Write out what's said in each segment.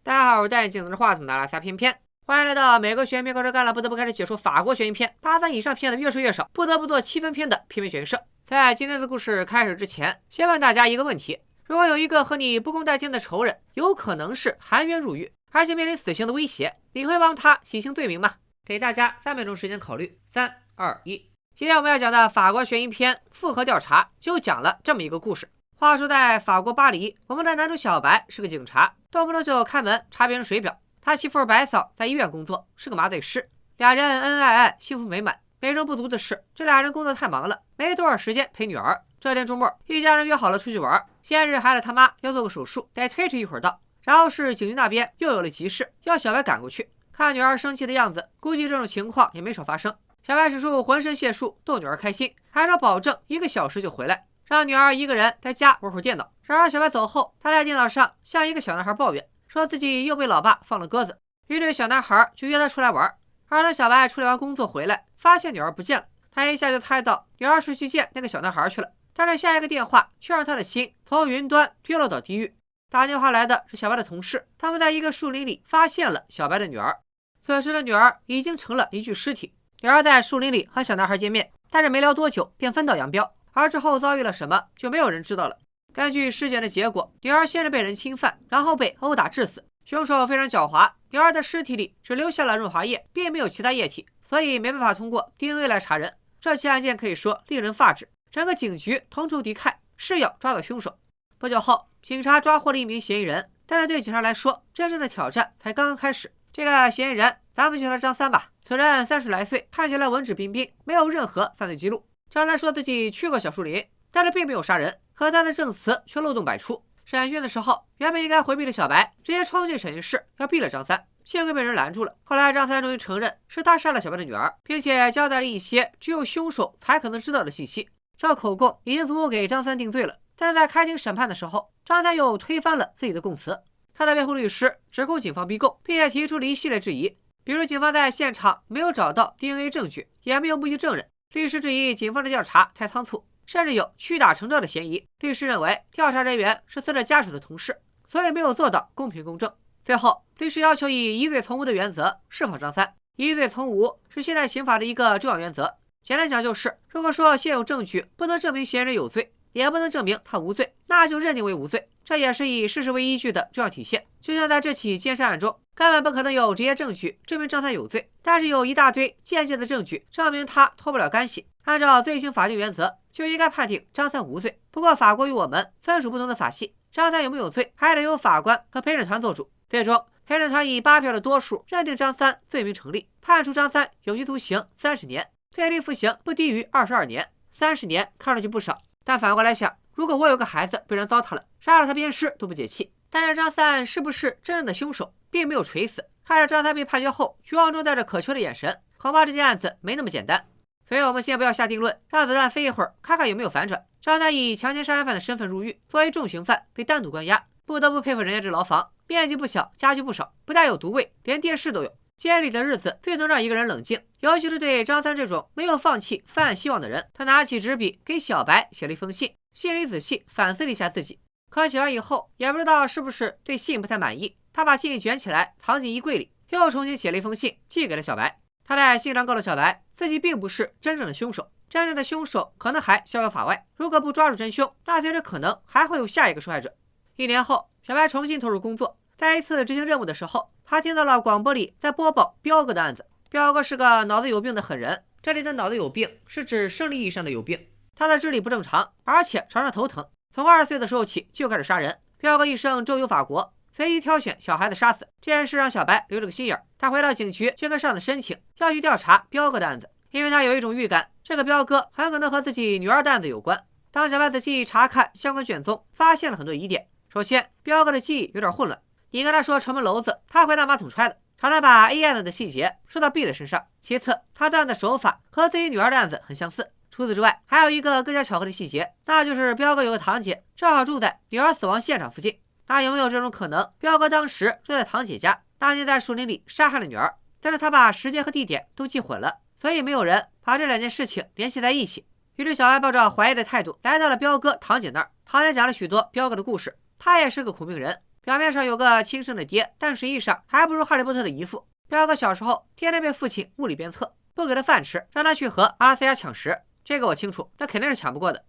大家好，我是戴眼镜拿着话筒的阿拉撒偏偏，欢迎来到每个悬疑片高手干了不得不开始解说法国悬疑片，8分以上片的越说越少，不得不做7分片的偏偏悬疑社。在今天的故事开始之前，先问大家一个问题：如果有一个和你不共戴天的仇人，有可能是含冤入狱，而且面临死刑的威胁，你会帮他洗清罪名吗？给大家3秒钟时间考虑，3、2、1。今天我们要讲的法国悬疑片《复合调查》就讲了这么一个故事。话说在法国巴黎，我们的男主小白是个警察，动不动就开门查别人水表。他媳妇白嫂在医院工作，是个麻醉师，俩人恩恩爱爱，幸福美满。美中不足的是，这俩人工作太忙了，没多少时间陪女儿。这天周末，一家人约好了出去玩。先是孩子他妈要做个手术，得推迟一会儿到。然后是警局那边又有了急事，要小白赶过去。看女儿生气的样子，估计这种情况也没少发生。小白使出浑身解数逗女儿开心，还说保证1个小时就回来，让女儿一个人在家玩会儿电脑。然而小白走后，他在电脑上向一个小男孩抱怨，说自己又被老爸放了鸽子。于是小男孩就约他出来玩。而等小白处理完工作回来，发现女儿不见了，他一下就猜到女儿是去见那个小男孩去了。但是下一个电话却让他的心从云端跌落到地狱。打电话来的是小白的同事，他们在一个树林里发现了小白的女儿。此时的女儿已经成了一具尸体。女儿在树林里和小男孩见面，但是没聊多久便分道扬镳，而之后遭遇了什么就没有人知道了。根据尸检的结果，女儿先是被人侵犯，然后被殴打致死。凶手非常狡猾，女儿的尸体里只留下了润滑液，并没有其他液体，所以没办法通过 DNA 来查人。这起案件可以说令人发指，整个警局同仇敌忾，誓要抓到凶手。不久后，警察抓获了一名嫌疑人，但是对警察来说，真正的挑战才刚刚开始。这个嫌疑人，咱们叫他张三吧。此人30来岁，看起来文质彬彬，没有任何犯罪记录。张三说自己去过小树林，但是并没有杀人，可他的证词却漏洞百出。审讯的时候，原本应该回避的小白直接冲进审讯室要毙了张三，幸亏被人拦住了。后来张三终于承认是他杀了小白的女儿，并且交代了一些只有凶手才可能知道的信息。这口供已经足够给张三定罪了，但是在开庭审判的时候，张三又推翻了自己的供词。他的辩护律师指控警方逼供，并且提出了一系列质疑，比如警方在现场没有找到 DNA 证据，也没有目击证人。律师质疑警方的调查太仓促，甚至有屈打成招的嫌疑。律师认为调查人员是死者家属的同事，所以没有做到公平公正。最后，律师要求以疑罪从无的原则释放张三。疑罪从无是现代刑法的一个重要原则。简单讲就是，如果说现有证据不能证明嫌疑人有罪，也不能证明他无罪，那就认定为无罪。这也是以事实为依据的重要体现。就像在这起奸杀案中，根本不可能有直接证据证明张三有罪，但是有一大堆间接的证据证明他脱不了干系。按照罪刑法定原则，就应该判定张三无罪。不过法国与我们分属不同的法系，张三有没有罪，还得由法官和陪审团做主。最终，陪审团以8票的多数认定张三罪名成立，判处张三有期徒刑30年，最低服刑不低于22年。30年看上去不少，但反过来想，如果我有个孩子被人糟蹋了，杀了他鞭尸都不解气。但是张三是不是真正的凶手，并没有垂死。看着张三被判决后绝望中带着渴求的眼神，恐怕这件案子没那么简单。所以我们先不要下定论，让子弹飞一会儿，看看有没有反转。张三以强奸杀人犯的身份入狱，作为重刑犯被单独关押，不得不佩服人家这牢房，面积不小，家具不少，不但有独卫，连电视都有。监狱里的日子最能让一个人冷静，尤其是对张三这种没有放弃犯案希望的人。他拿起纸笔给小白写了一封信，心里仔细反思了一下自己。可写完以后，也不知道是不是对信不太满意，他把信卷起来藏进衣柜里，又重新写了一封信寄给了小白。他在信上告诉小白，自己并不是真正的凶手，真正的凶手可能还逍遥法外。如果不抓住真凶，那随着可能还会有下一个受害者。1年后，小白重新投入工作，在一次执行任务的时候，他听到了广播里在播报彪哥的案子。彪哥是个脑子有病的狠人，这里的脑子有病是指生理意义上的有病。他的智力不正常，而且常常头疼，从20岁的时候起就开始杀人。彪哥一生周游法国，随意挑选小孩子杀死，这件事让小白留了个心眼。他回到警局就跟上司申请要去调查彪哥的案子，因为他有一种预感，这个彪哥很可能和自己女儿的案子有关。当小白仔细查看相关卷宗，发现了很多疑点。首先，彪哥的记忆有点混乱，你跟他说城门楼子，他会拿马桶揣的，常常把 A 案子的细节说到 B 的身上。其次，他作案的手法和自己女儿的案子很相似。除此之外，还有一个更加巧合的细节，那就是彪哥有个堂姐，正好住在女儿死亡现场附近。那有没有这种可能，彪哥当时住在堂姐家，当年在树林里杀害了女儿，但是他把时间和地点都记混了，所以没有人把这2件事情联系在一起。于是小白抱着怀疑的态度来到了彪哥堂姐那儿，堂姐讲了许多彪哥的故事。他也是个苦命人，表面上有个亲生的爹，但实际上还不如哈利波特的姨父。彪哥小时候天天被父亲物理鞭策，不给他饭吃，让他去和阿拉斯加抢食。这个我清楚，那肯定是抢不过的。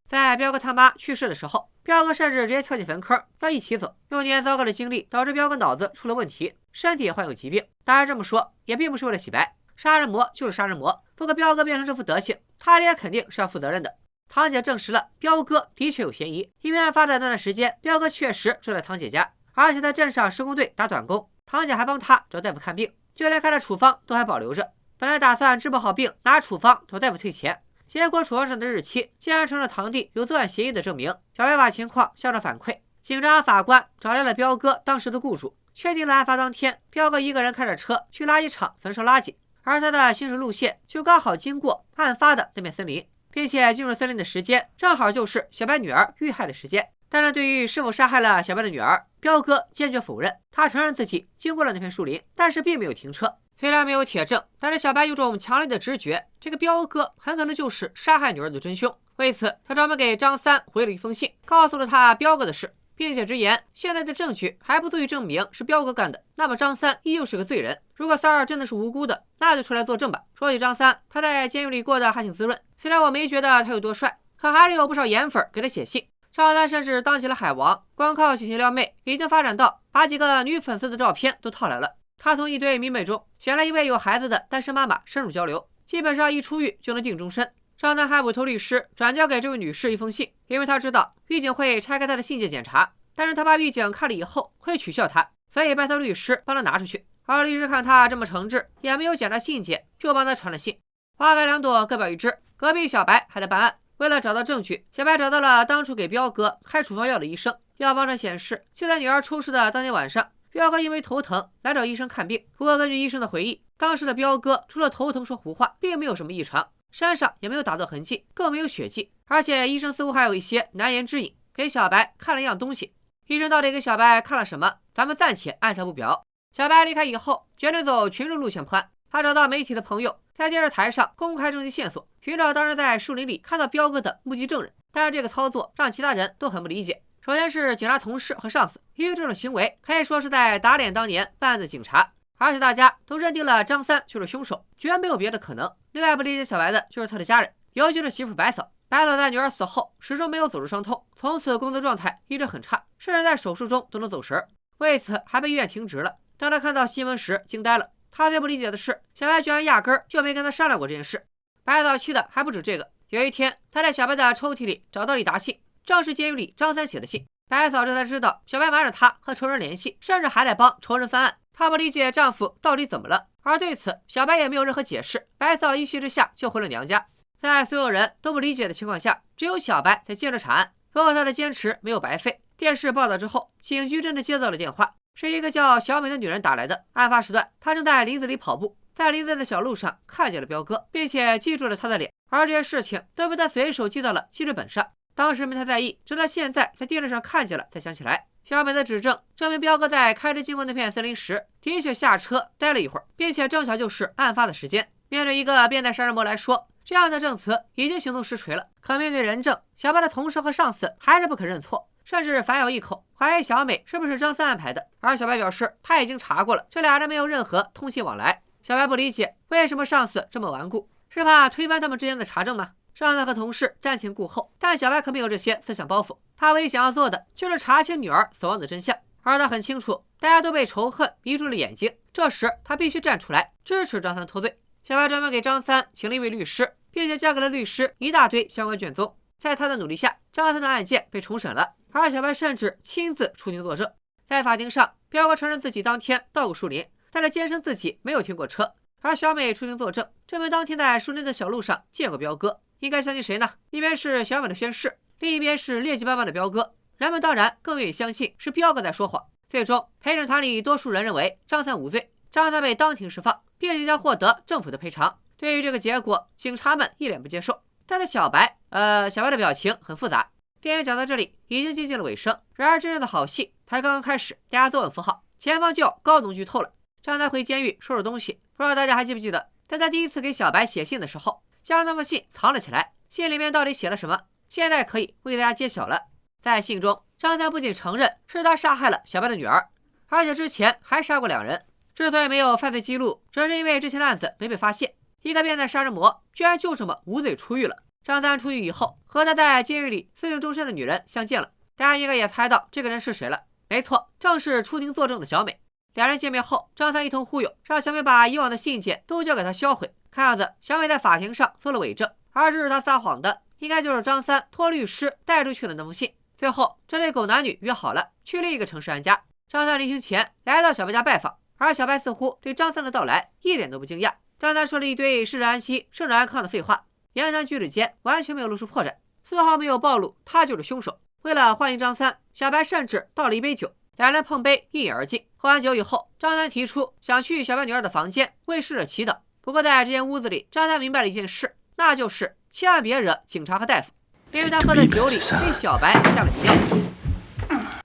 在彪哥他妈去世的时候，彪哥甚至直接跳进坟坑，要一起走。幼年糟糕的经历导致彪哥脑子出了问题，身体也患有疾病。当然这么说也并不是为了洗白，杀人魔就是杀人魔。不过彪哥变成这副德行，他爹肯定是要负责任的。堂姐证实了彪哥的确有嫌疑，因为案发的那段时间，彪哥确实住在堂姐家，而且在镇上施工队打短工，堂姐还帮他找大夫看病，就连开的处方都还保留着。本来打算治不好病拿处方找大夫退钱，结果处方上的日期竟然成了堂弟有作案嫌疑的证明。小白把情况向上反馈，警察和法官找来了彪哥当时的雇主，确定了案发当天彪哥一个人开着车去垃圾场焚烧垃圾，而他的行驶路线就刚好经过案发的那片森林，并且进入森林的时间正好就是小白女儿遇害的时间。但是对于是否杀害了小白的女儿，彪哥坚决否认。他承认自己经过了那片树林，但是并没有停车。虽然没有铁证，但是小白有种强烈的直觉，这个彪哥很可能就是杀害女儿的真凶。为此，他专门给张三回了一封信，告诉了他彪哥的事，并且直言现在的证据还不足以证明是彪哥干的，那么张三依旧是个罪人。如果三儿真的是无辜的，那就出来作证吧。说起张三，他在监狱里过得还挺滋润，虽然我没觉得他有多帅，可还是有不少颜粉给他写信。张三甚至当起了海王，光靠喜新撩妹已经发展到把几个女粉丝的照片都套来了。他从一堆迷妹中选了一位有孩子的单身妈妈深入交流，基本上一出狱就能定终身。张三还委托律师转交给这位女士一封信，因为他知道狱警会拆开他的信件检查，但是他怕狱警看了以后会取笑他，所以拜托律师帮他拿出去。而律师看他这么诚挚，也没有检查信件，就帮他传了信。花开两朵，各表一枝，隔壁小白还在办案。为了找到证据，小白找到了当初给彪哥开处方药的医生。药方上显示，就在女儿出事的当天晚上，彪哥因为头疼来找医生看病。不过根据医生的回忆，当时的彪哥除了头疼说胡话，并没有什么异常，身上也没有打斗痕迹，更没有血迹，而且医生似乎还有一些难言之隐，给小白看了一样东西。医生到底给小白看了什么，咱们暂且按下不表。小白离开以后，决定走群众路线破案。他找到媒体的朋友，在电视台上公开征集线索，寻找当时在树林里看到彪哥的目击证人。但是这个操作让其他人都很不理解。首先是警察同事和上司，因为这种行为可以说是在打脸当年办案的警察，而且大家都认定了张三就是凶手，绝没有别的可能。另外不理解小白的就是他的家人，尤其是媳妇白嫂。白嫂在女儿死后始终没有走出伤痛，从此工作状态一直很差，甚至在手术中都能走神，为此还被医院停职了。当他看到新闻时惊呆了。他最不理解的是，小白居然压根儿就没跟他商量过这件事。白嫂气的还不止这个。有一天，他在小白的抽屉里找到了一沓信，正是监狱里张三写的信。白嫂这才知道，小白瞒着他和仇人联系，甚至还在帮仇人翻案。她不理解丈夫到底怎么了，而对此小白也没有任何解释。白嫂一气之下就回了娘家。在所有人都不理解的情况下，只有小白在坚持查案。不过他的坚持没有白费。电视报道之后，警局真的接到了电话。是一个叫小美的女人打来的。案发时段，她正在林子里跑步，在林子的小路上看见了彪哥，并且记住了他的脸，而这些事情都被他随手记到了记事本上。当时没太在意，直到现在在电视上看见了才想起来。小美的指证证明彪哥在开车经过那片森林时，的确下车待了一会儿，并且正巧就是案发的时间。面对一个变态杀人魔来说，这样的证词已经形同实锤了。可面对人证，小白的同事和上司还是不肯认错，甚至反咬一口，怀疑小美是不是张三安排的。而小白表示他已经查过了，这俩人没有任何通信往来。小白不理解为什么上司这么顽固，是怕推翻他们之间的查证吗？上司和同事瞻前顾后，但小白可没有这些思想包袱。他唯一想要做的就是查清女儿死亡的真相，而他很清楚大家都被仇恨迷住了眼睛，这时他必须站出来支持张三脱罪。小白专门给张三请了一位律师，并且交给了律师一大堆相关卷宗。在他的努力下，张三的案件被重审了，而小白甚至亲自出庭作证。在法庭上，彪哥承认自己当天到过树林，但是坚称自己没有停过车。而小美出庭作证，证明当天在树林的小路上见过彪哥。应该相信谁呢？一边是小美的宣誓，另一边是劣迹斑斑的彪哥。人们当然更愿意相信是彪哥在说谎。最终，陪审团里多数人认为张三无罪，张三被当庭释放，并且将获得政府的赔偿。对于这个结果，警察们一脸不接受。但是小白的表情很复杂。电影讲到这里已经接近了尾声，然而真正的好戏才刚刚开始。大家坐稳扶好，前方就要高能剧透了。张三回监狱收拾东西，不知道大家还记不记得，在他第一次给小白写信的时候，将那封信藏了起来。信里面到底写了什么？现在可以为大家揭晓了。在信中，张三不仅承认是他杀害了小白的女儿，而且之前还杀过2人。之所以没有犯罪记录，主要是因为之前的案子没被发现。一个变态杀人魔居然就这么无罪出狱了。张三出狱以后，和他在监狱里私定终身的女人相见了。大家应该也猜到这个人是谁了？没错，正是出庭作证的小美。2人见面后，张三一通忽悠，让小美把以往的信件都交给他销毁。看样子，小美在法庭上做了伪证，而指使他撒谎的，应该就是张三托律师带出去的那封信。最后，这对狗男女约好了去另一个城市安家。张三临行前来到小白家拜访，而小白似乎对张三的到来一点都不惊讶。张三说了一堆世人安息、生者安康的废话，言谈举止间完全没有露出破绽，丝毫没有暴露他就是凶手。为了欢迎张三，小白甚至倒了一杯酒，2人碰杯一饮而尽。喝完酒以后，张三提出想去小白女儿的房间为逝者祈祷。不过在这间屋子里，张三明白了一件事，那就是千万别惹警察和大夫，因为他喝的酒里给小白下了迷药。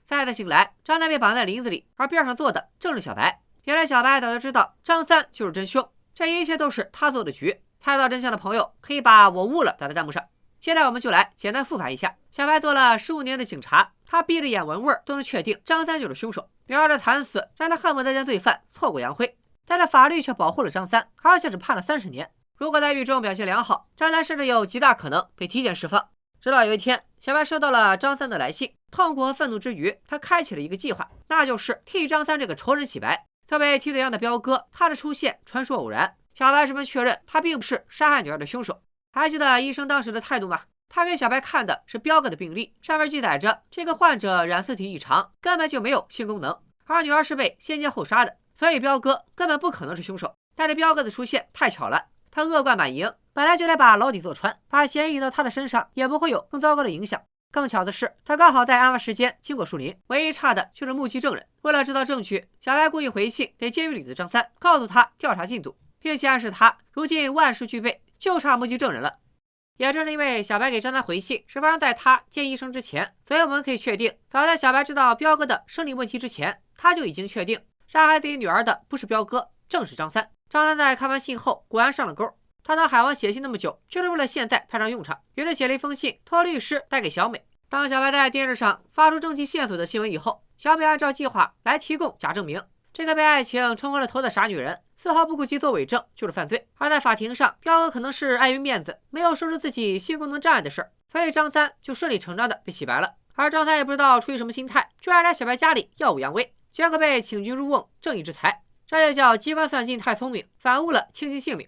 再次醒来，张三被绑在林子里，而边上坐的正是小白。原来小白早就知道张三就是真凶，这一切都是他做的局。猜到真相的朋友可以把我悟了打在弹幕上。现在我们就来简单复盘一下。小白做了15年的警察，他闭着眼闻味都能确定张三就是凶手。女儿的惨死让他恨不得将罪犯挫骨扬灰，但是法律却保护了张三，而且只判了30年。如果在狱中表现良好，张三甚至有极大可能被提前释放。直到有一天，小白收到了张三的来信，痛苦和愤怒之余，他开启了一个计划，那就是替张三这个仇人洗白。作为替罪羊的彪哥，他的出现纯属偶然。小白十分确认他并不是杀害女儿的凶手。还记得医生当时的态度吗？他给小白看的是彪哥的病历，上面记载着这个患者染色体异常，根本就没有性功能，而女儿是被先奸后杀的，所以彪哥根本不可能是凶手。但是彪哥的出现太巧了，他恶贯满盈，本来就得把牢底坐穿，把嫌疑引到他的身上也不会有更糟糕的影响。更巧的是，他刚好在案发时间经过树林，唯一差的就是目击证人。为了制造证据，小白故意回信给监狱里的张三，告诉他调查进度，并且暗示他如今万事俱备，就差目击证人了。也正是因为小白给张三回信是发生在他见医生之前，所以我们可以确定，早在小白知道彪哥的生理问题之前，他就已经确定杀害自己女儿的不是彪哥，正是张三。张三在看完信后果然上了钩，他当海王写信那么久，就是为了现在派上用场，于是写了一封信托律师带给小美。当小白在电视上发出证据线索的新闻以后，小美按照计划来提供假证明。这个被爱情冲昏了头的傻女人，丝毫不顾及做伪证就是犯罪。而在法庭上，彪哥可能是碍于面子，没有说出自己性功能障碍的事儿，所以张三就顺理成章的被洗白了。而张三也不知道出于什么心态，居然来小白家里耀武扬威，结果被请君入瓮，正义之财。这就叫机关算尽太聪明，反误了卿卿性命。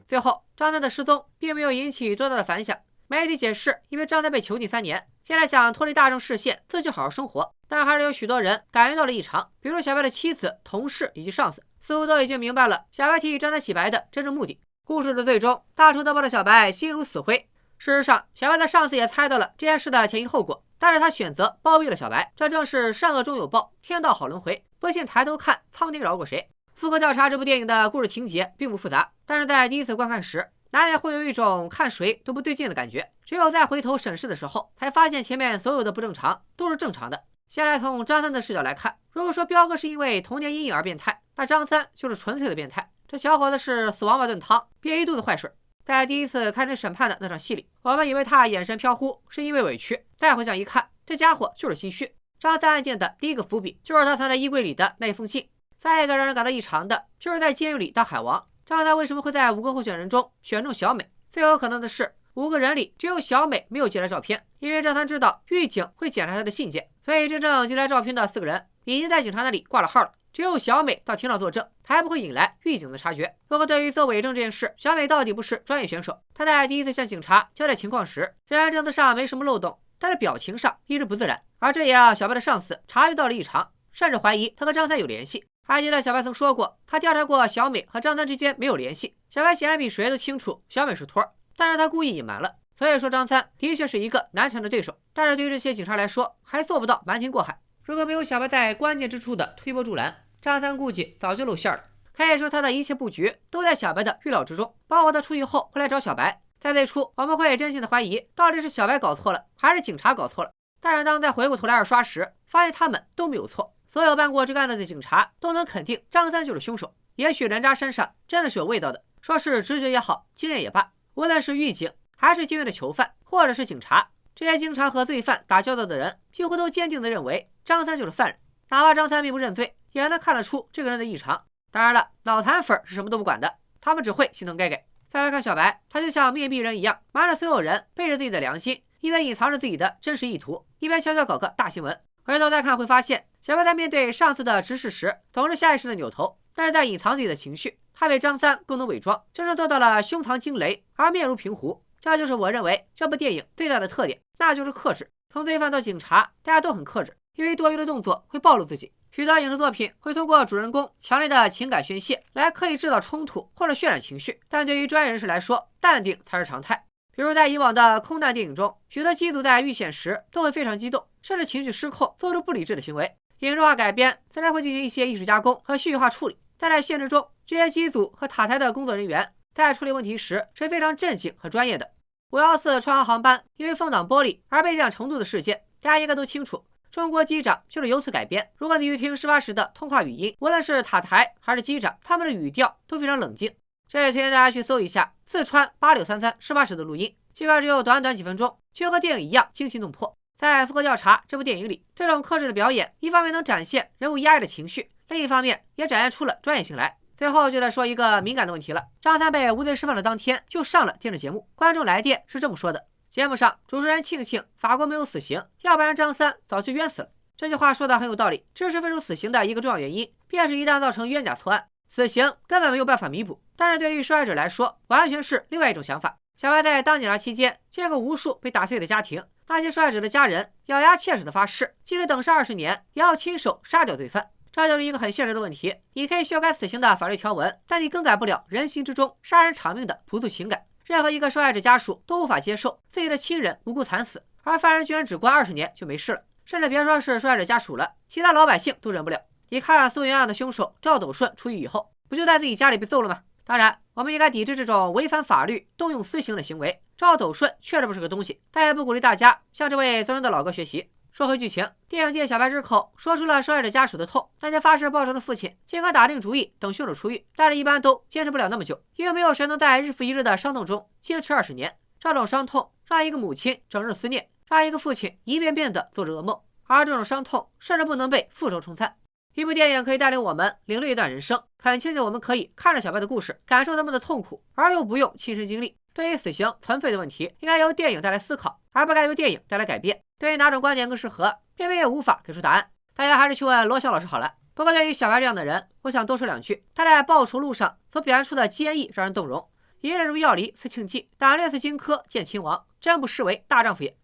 最后，张三的失踪并没有引起多大的反响。媒体解释，因为张三被囚禁3年，现在想脱离大众视线，自己好好生活。但还是有许多人感觉到了异常，比如小白的妻子、同事以及上司，似乎都已经明白了小白替张三洗白的真正目的。故事的最终，大仇得报的小白心如死灰。事实上，小白的上司也猜到了这件事的前因后果，但是他选择包庇了小白，这正是善恶终有报，天道好轮回。不信抬头看，苍天饶过谁？《复活调查》这部电影的故事情节并不复杂，但是在第一次观看时，难免会有一种看谁都不对劲的感觉。只有在回头审视的时候，才发现前面所有的不正常都是正常的。先来从张三的视角来看，如果说彪哥是因为童年阴影而变态，那张三就是纯粹的变态。这小伙子是死王八炖汤，憋一肚子坏水。在第一次开审审判的那场戏里，我们以为他眼神飘忽是因为委屈，再回想一看，这家伙就是心虚。张三案件的第一个伏笔就是他藏在衣柜里的那封信。再一个让人感到异常的就是在监狱里当海王，张三为什么会在5个候选人中选中小美？最有可能的是5个人里只有小美没有寄来照片，因为张三知道狱警会检查他的信件，所以真正寄来照片的4个人已经在警察那里挂了号了。只有小美到庭上作证，才不会引来狱警的察觉。不过对于做伪证这件事，小美到底不是专业选手。她在第一次向警察交代情况时，虽然证词上没什么漏洞，但是表情上一直不自然，而这也让小白的上司察觉到了异常，甚至怀疑他和张三有联系。还记得小白曾说过，他调查过小美和张三之间没有联系。小白显然比谁都清楚小美是托，但是他故意隐瞒了。所以说张三的确是一个难缠的对手，但是对于这些警察来说，还做不到瞒天过海。如果没有小白在关键之处的推波助澜，张三估计早就露馅了。可以说他的一切布局都在小白的预料之中，包括他出狱后会来找小白。在最初我们会真心的怀疑到底是小白搞错了还是警察搞错了，但是当再回过头来二刷时，发现他们都没有错。所有办过这个案子的警察都能肯定张三就是凶手。也许人渣身上真的是有味道的，说是直觉也好，经验也罢，无论是狱警还是监狱的囚犯，或者是警察。这些经常和罪犯打交道的人，几乎都坚定地认为张三就是犯人，哪怕张三并不认罪，也能看得出这个人的异常。当然了，脑残粉是什么都不管的，他们只会心疼盖盖。再来看小白，他就像面壁人一样，瞒着所有人，背着自己的良心，一边隐藏着自己的真实意图，一边悄悄搞个大新闻。回头再看会发现，小白在面对上司的指使时，总是下意识的扭头，但是在隐藏自己的情绪。他比张三更能伪装，真正做到了胸藏惊雷而面如平湖。这就是我认为这部电影最大的特点，那就是克制。从罪犯到警察，大家都很克制，因为多余的动作会暴露自己。许多影视作品会通过主人公强烈的情感宣泄来刻意制造冲突或者渲染情绪，但对于专业人士来说，淡定才是常态。比如在以往的空难电影中，许多机组在遇险时都会非常激动，甚至情绪失控，做出不理智的行为。影视化改编自然会进行一些艺术加工和戏剧化处理，但在现实中，这些机组和塔台的工作人员在处理问题时是非常镇静和专业的。514川航班因为风挡玻璃而被降程度的事件，大家应该都清楚。中国机长就是由此改编。如果你去听事发时的通话语音，无论是塔台还是机长，他们的语调都非常冷静。这里推荐大家去搜一下四川8633事发时的录音，尽管只有短短几分钟，却和电影一样惊心动魄。在《复核调查》这部电影里，这种克制的表演，一方面能展现人物压抑的情绪，另一方面也展现出了专业性来。最后就来说一个敏感的问题了，张三被无罪释放的当天就上了电视节目，观众来电是这么说的：节目上主持人庆幸法国没有死刑，要不然张三早就冤死了。这句话说的很有道理，支持废除死刑的一个重要原因，便是一旦造成冤假错案，死刑根本没有办法弥补。但是对于受害者来说，完全是另外一种想法。小白在当警察期间，见过无数被打碎的家庭，那些受害者的家人咬牙切齿的发誓，即使等上20年，也要亲手杀掉罪犯。这就是一个很现实的问题，你可以修改死刑的法律条文，但你更改不了人心之中杀人偿命的朴素情感。任何一个受害者家属都无法接受自己的亲人无辜惨死，而犯人居然只关20年就没事了，甚至别说是受害者家属了，其他老百姓都忍不了。你看宋元案的凶手赵斗顺出狱以后，不就在自己家里被揍了吗？当然，我们应该抵制这种违反法律、动用私刑的行为。赵斗顺确实不是个东西，但也不鼓励大家向这位尊荣的老哥学习。说回剧情，电影借小白之口说出了受害者家属的痛。那些发誓报仇的父亲尽管打定主意等凶手出狱，但是一般都坚持不了那么久，因为没有谁能在日复一日的伤痛中坚持20年。这种伤痛让一个母亲整日思念，让一个父亲一遍遍地做着噩梦，而这种伤痛甚至不能被复仇冲淡。一部电影可以带领我们领略一段人生，很庆幸我们可以看着小白的故事，感受他们的痛苦，而又不用亲身经历。对于死刑存废的问题，应该由电影带来思考，而不该由电影带来改变。对于哪种观点更适合，偏偏也无法给出答案，大家还是去问罗翔老师好了。不过对于小白这样的人，我想多说2句。他在报仇路上所表现出的坚毅让人动容，隐忍如要离似庆忌，胆略似荆轲见秦王，真不失为大丈夫也。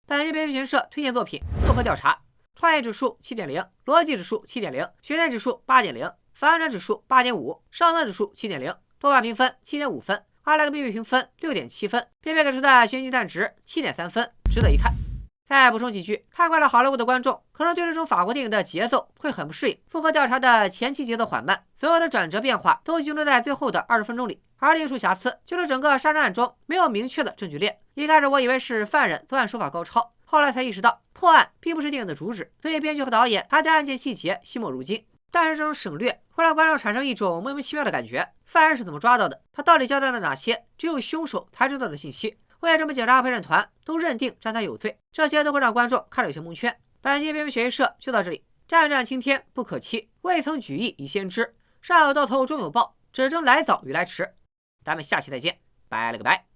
本期编剧群社推荐作品《复核调查》，创业指数7.0，逻辑指数7.0，悬念指数8.0，反转指数8.5，上当指数7.0，豆瓣评分7.5分，阿莱克 BB 评分6.7分，偏偏给出的悬疑蛋值7.3分，值得一看。再补充几句，看惯了好莱坞的观众可能对这种法国电影的节奏会很不适应。复核调查的前期节奏缓慢，所有的转折变化都集中在最后的20分钟里，而另一处瑕疵就是整个杀人案中没有明确的证据链。一开始我以为是犯人作案手法高超，后来才意识到破案并不是电影的主旨，所以编剧和导演还对案件细节惜墨如金。但是这种省略会让观众产生一种莫名其妙的感觉，犯人是怎么抓到的？他到底交代了哪些只有凶手才知道的信息？为什么警察和陪审团都认定张三有罪？这些都会让观众看得有些蒙圈。本期编剧学艺社就到这里，战战青天不可欺，未曾举义以先知，上有到头终有报，只争来早与来迟。咱们下期再见，拜了个拜。